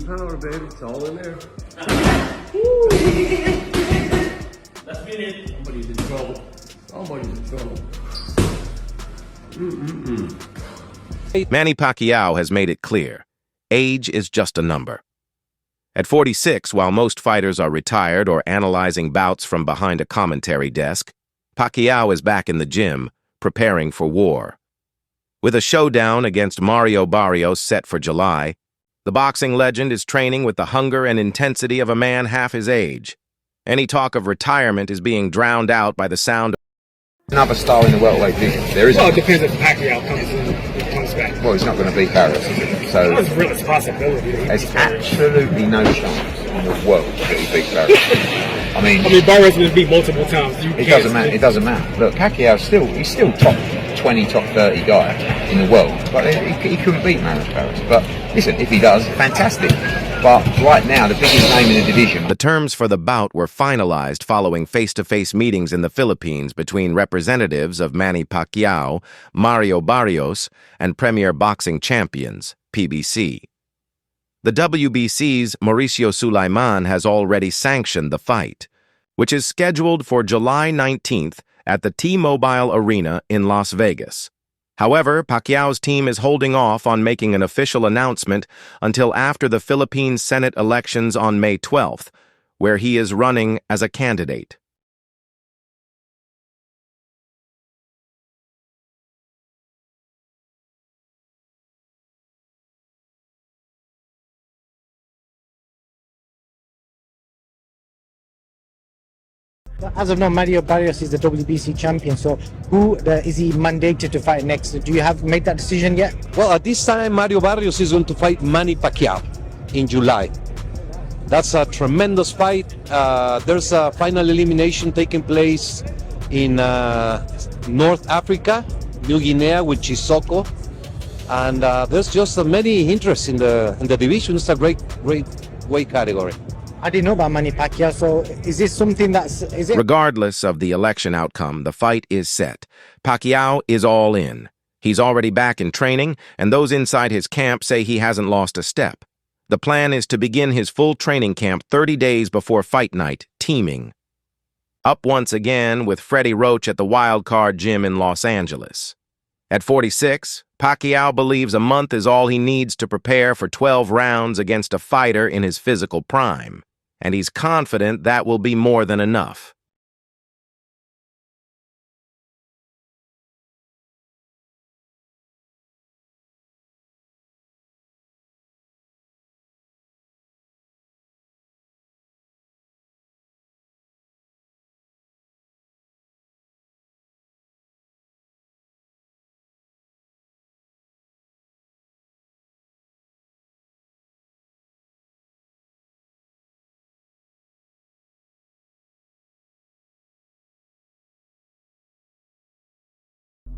power, baby. It's all in there. Let's get it. Somebody's in trouble. Somebody's in trouble. Manny Pacquiao has made it clear. Age is just a number. At 46, while most fighters are retired or analyzing bouts from behind a commentary desk, Pacquiao is back in the gym, preparing for war. With a showdown against Mario Barrios set for July, the boxing legend is training with the hunger and intensity of a man half his age. Any talk of retirement is being drowned out by the sound of another star in the welterweight division. There isn't. Well, it depends if Pacquiao comes back. Well, he's not going to beat Barrios, is it? So There's a real possibility. there's absolutely no chance in the world that he beats Barrios. I mean, Barrios has been beat multiple times. it doesn't matter. It doesn't matter. Look, Pacquiao he's still top 20, top 30 guy in the world, but he couldn't beat Mario Barrios. But listen, if he does, fantastic. But right now, the biggest name in the division. The terms for the bout were finalized following face-to-face meetings in the Philippines between representatives of Manny Pacquiao, Mario Barrios, and Premier Boxing Champions, PBC. The WBC's Mauricio Sulaiman has already sanctioned the fight, which is scheduled for July 19th at the T-Mobile Arena in Las Vegas. However, Pacquiao's team is holding off on making an official announcement until after the Philippine Senate elections on May 12th, where he is running as a candidate. As of now, Mario Barrios is the WBC champion. So, is he mandated to fight next? Do you have made that decision yet? Well, at this time, Mario Barrios is going to fight Manny Pacquiao in July. That's a tremendous fight. There's a final elimination taking place in North Africa, New Guinea, with Chisoko, and there's just many interests in the division. It's a great weight category. I didn't know about Manny Pacquiao, so is this something Regardless of the election outcome, the fight is set. Pacquiao is all in. He's already back in training, and those inside his camp say he hasn't lost a step. The plan is to begin his full training camp 30 days before fight night, teaming. Up once again with Freddie Roach at the Wild Card Gym in Los Angeles. At 46, Pacquiao believes a month is all he needs to prepare for 12 rounds against a fighter in his physical prime. And he's confident that will be more than enough.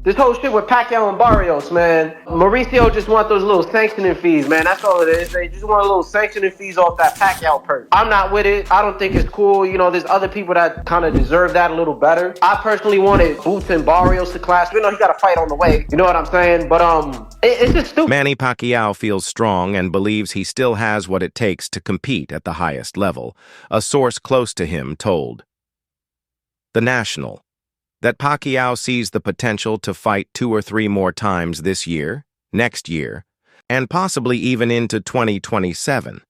This whole shit with Pacquiao and Barrios, man. Mauricio just want those little sanctioning fees, man. That's all it is. They just want a little sanctioning fees off that Pacquiao perk. I'm not with it. I don't think it's cool. You know, there's other people that kind of deserve that a little better. I personally wanted Boots and Barrios to clash. We know he got a fight on the way. You know what I'm saying? But it's just stupid. Manny Pacquiao feels strong and believes he still has what it takes to compete at the highest level, a source close to him told The National that Pacquiao sees the potential to fight 2 or 3 more times this year, next year, and possibly even into 2027.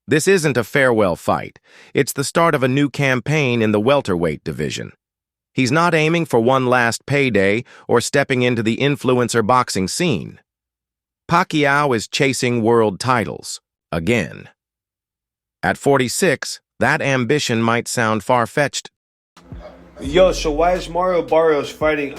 This isn't a farewell fight. It's the start of a new campaign in the welterweight division. He's not aiming for one last payday or stepping into the influencer boxing scene. Pacquiao is chasing world titles, again. At 46, that ambition might sound far-fetched. Yo, so why is Mario Barrios fighting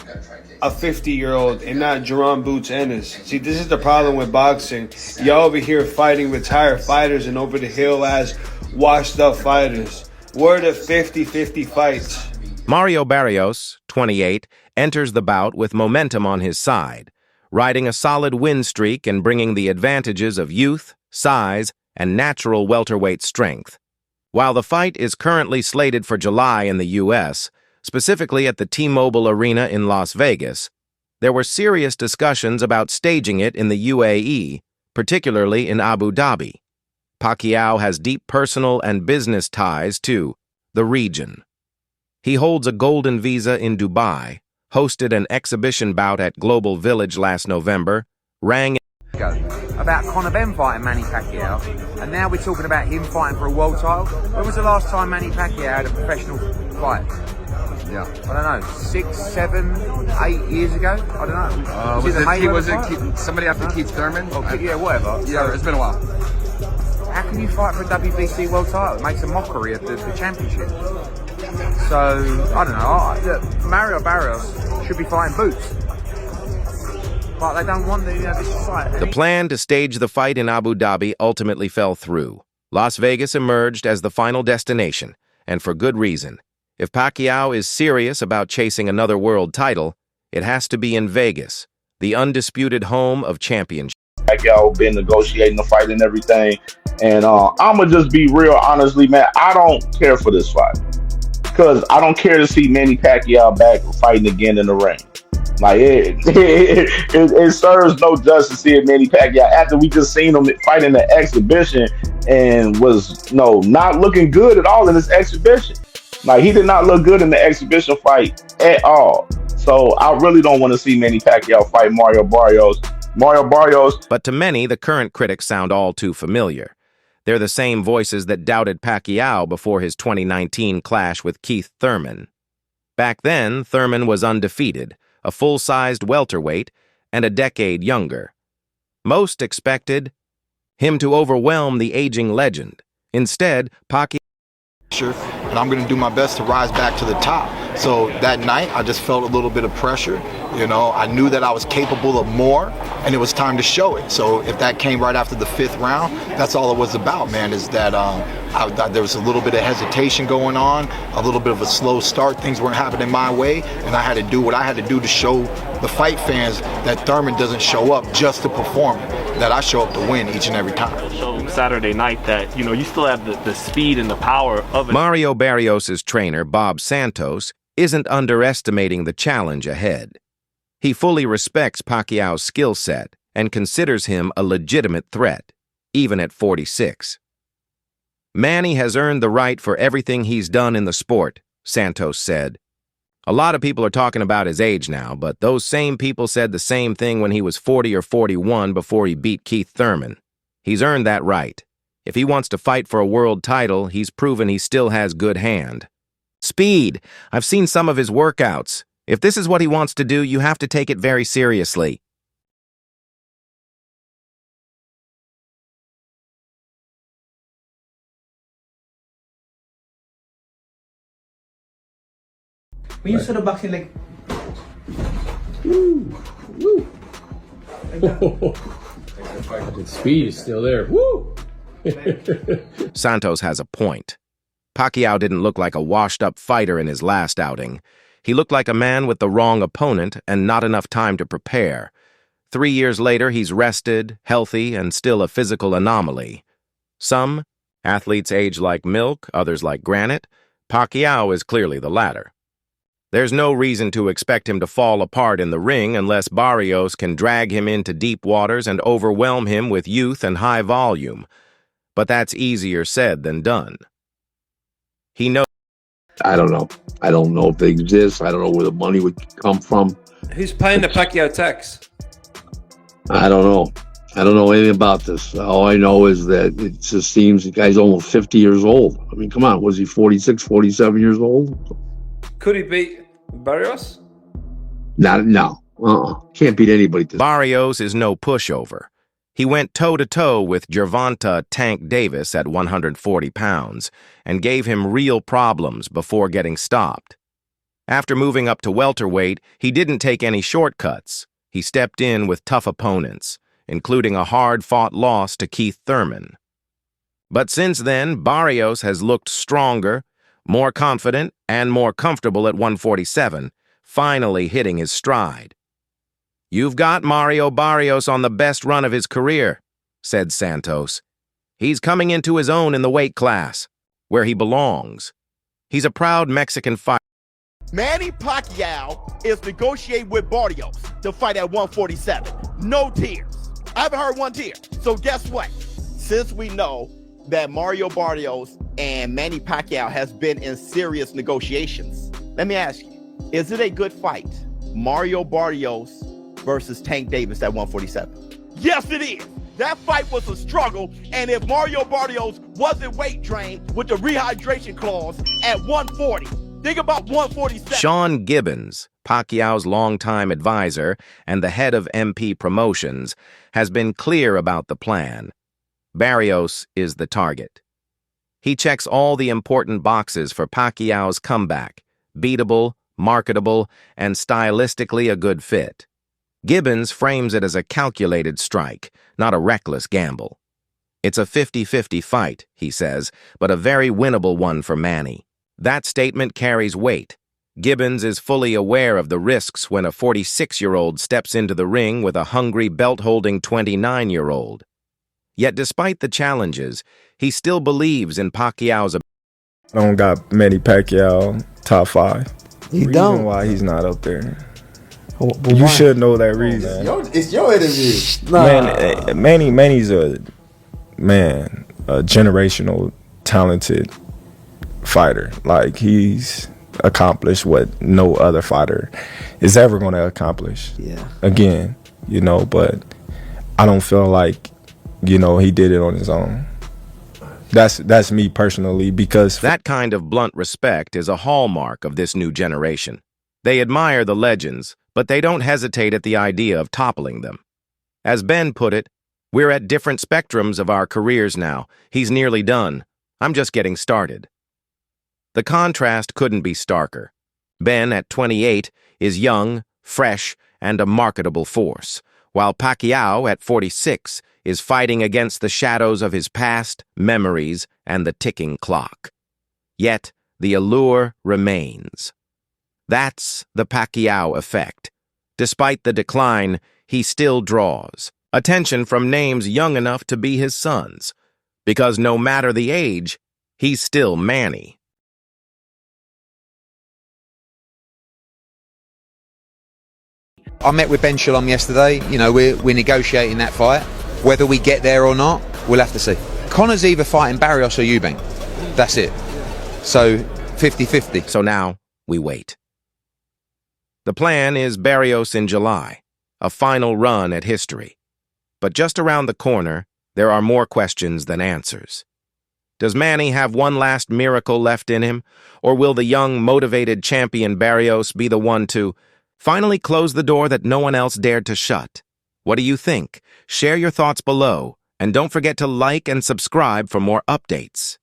a 50-year-old and not Jerome Boots Ennis? See, this is the problem with boxing. Y'all over here fighting retired fighters and over the hill as washed-up fighters. Where are the 50-50 fights? Mario Barrios, 28, enters the bout with momentum on his side, riding a solid win streak and bringing the advantages of youth, size, and natural welterweight strength. While the fight is currently slated for July in the U.S., specifically at the T-Mobile Arena in Las Vegas, there were serious discussions about staging it in the UAE, particularly in Abu Dhabi. Pacquiao has deep personal and business ties to the region. He holds a golden visa in Dubai, hosted an exhibition bout at Global Village last November, rang about Conor Ben fighting Manny Pacquiao, and now we're talking about him fighting for a world title. When was the last time Manny Pacquiao had a professional fight? Yeah, I don't know, 6, 7, 8 years ago. I don't know. Was it somebody after Keith Thurman? Yeah, whatever. Yeah, So, it's been a while. how can you fight for a WBC world title? It makes a mockery of the championship. So I don't know. Look, Mario Barrios should be fighting Boots. But they don't want this fight. The plan to stage the fight in Abu Dhabi ultimately fell through. Las Vegas emerged as the final destination, and for good reason. If Pacquiao is serious about chasing another world title, it has to be in Vegas, the undisputed home of championships. Pacquiao been negotiating the fight and everything, and I'ma just be real, honestly, man. I don't care for this fight because I don't care to see Manny Pacquiao back fighting again in the ring. Like it serves no justice seeing Manny Pacquiao after we just seen him fight in the exhibition and was not looking good at all in this exhibition. Like he did not look good in the exhibition fight at all. So I really don't want to see Manny Pacquiao fight Mario Barrios. But to many, the current critics sound all too familiar. They're the same voices that doubted Pacquiao before his 2019 clash with Keith Thurman. Back then, Thurman was undefeated, a full-sized welterweight, and a decade younger. Most expected him to overwhelm the aging legend. Instead, Pacquiao... And I'm going to do my best to rise back to the top. So that night, I just felt a little bit of pressure. I knew that I was capable of more, and it was time to show it. So if that came right after the 5th round, that's all it was about, man, is that there was a little bit of hesitation going on, a little bit of a slow start. Things weren't happening my way, and I had to do what I had to do to show the fight fans that Thurman doesn't show up just to perform, that I show up to win each and every time. Show Saturday night that, you still have the speed and the power of it. Mario Barrios' trainer, Bob Santos, isn't underestimating the challenge ahead. He fully respects Pacquiao's skill set and considers him a legitimate threat, even at 46. Manny has earned the right for everything he's done in the sport, Santos said. A lot of people are talking about his age now, but those same people said the same thing when he was 40 or 41 before he beat Keith Thurman. He's earned that right. If he wants to fight for a world title, he's proven he still has good hand. Speed. I've seen some of his workouts. If this is what he wants to do, you have to take it very seriously. When you set a boxing like, woo, woo, like that. The speed is still there. Woo! Santos has a point. Pacquiao didn't look like a washed-up fighter in his last outing. He looked like a man with the wrong opponent and not enough time to prepare. 3 years later, he's rested, healthy, and still a physical anomaly. Some athletes age like milk, others like granite. Pacquiao is clearly the latter. There's no reason to expect him to fall apart in the ring unless Barrios can drag him into deep waters and overwhelm him with youth and high volume. But that's easier said than done. He knows. I don't know. I don't know if they exist. I don't know where the money would come from. Who's paying the Pacquiao tax? I don't know. I don't know anything about this. All I know is that it just seems the guy's almost 50 years old. I mean, come on. Was he 46, 47 years old? Could he beat Barrios? No. Can't beat anybody. Barrios is no pushover. He went toe-to-toe with Gervonta Tank Davis at 140 pounds and gave him real problems before getting stopped. After moving up to welterweight, he didn't take any shortcuts. He stepped in with tough opponents, including a hard-fought loss to Keith Thurman. But since then, Barrios has looked stronger, more confident, and more comfortable at 147, finally hitting his stride. "You've got Mario Barrios on the best run of his career," said Santos. "He's coming into his own in the weight class, where he belongs. He's a proud Mexican fighter." Manny Pacquiao is negotiating with Barrios to fight at 147. No tears. I haven't heard one tear. So guess what? Since we know that Mario Barrios and Manny Pacquiao has been in serious negotiations. Let me ask you, is it a good fight? Mario Barrios versus Tank Davis at 147. Yes, it is. That fight was a struggle, and if Mario Barrios wasn't weight trained with the rehydration clause at 140, think about 147. Sean Gibbons, Pacquiao's longtime advisor and the head of MP Promotions, has been clear about the plan. Barrios is the target. He checks all the important boxes for Pacquiao's comeback: beatable, marketable, and stylistically a good fit. Gibbons frames it as a calculated strike, not a reckless gamble. It's a 50-50 fight, he says, but a very winnable one for Manny. That statement carries weight. Gibbons is fully aware of the risks when a 46-year-old steps into the ring with a hungry, belt-holding 29-year-old. Yet despite the challenges, he still believes in Pacquiao's ability. I don't got Manny Pacquiao top 5. You reason don't? why he's not up there. But you why? should know that reason. It's your interview. Man, Manny's a generational talented fighter. Like, he's accomplished what no other fighter is ever going to accomplish. Yeah. Again, but I don't feel like, he did it on his own. That's me personally, because that kind of blunt respect is a hallmark of this new generation. They admire the legends, but they don't hesitate at the idea of toppling them. As Ben put it, we're at different spectrums of our careers now. He's nearly done. I'm just getting started. The contrast couldn't be starker. Ben, at 28, is young, fresh, and a marketable force, while Pacquiao, at 46, is fighting against the shadows of his past, memories, and the ticking clock. Yet, the allure remains. That's the Pacquiao effect. Despite the decline, he still draws attention from names young enough to be his sons, because no matter the age, he's still Manny. I met with Ben Shalom yesterday. We're negotiating that fight. Whether we get there or not, we'll have to see. Conor's either fighting Barrios or Eubank. That's it. So, 50-50. So now, we wait. The plan is Barrios in July, a final run at history. But just around the corner, there are more questions than answers. Does Manny have one last miracle left in him, or will the young, motivated champion Barrios be the one to finally close the door that no one else dared to shut? What do you think? Share your thoughts below, and don't forget to like and subscribe for more updates.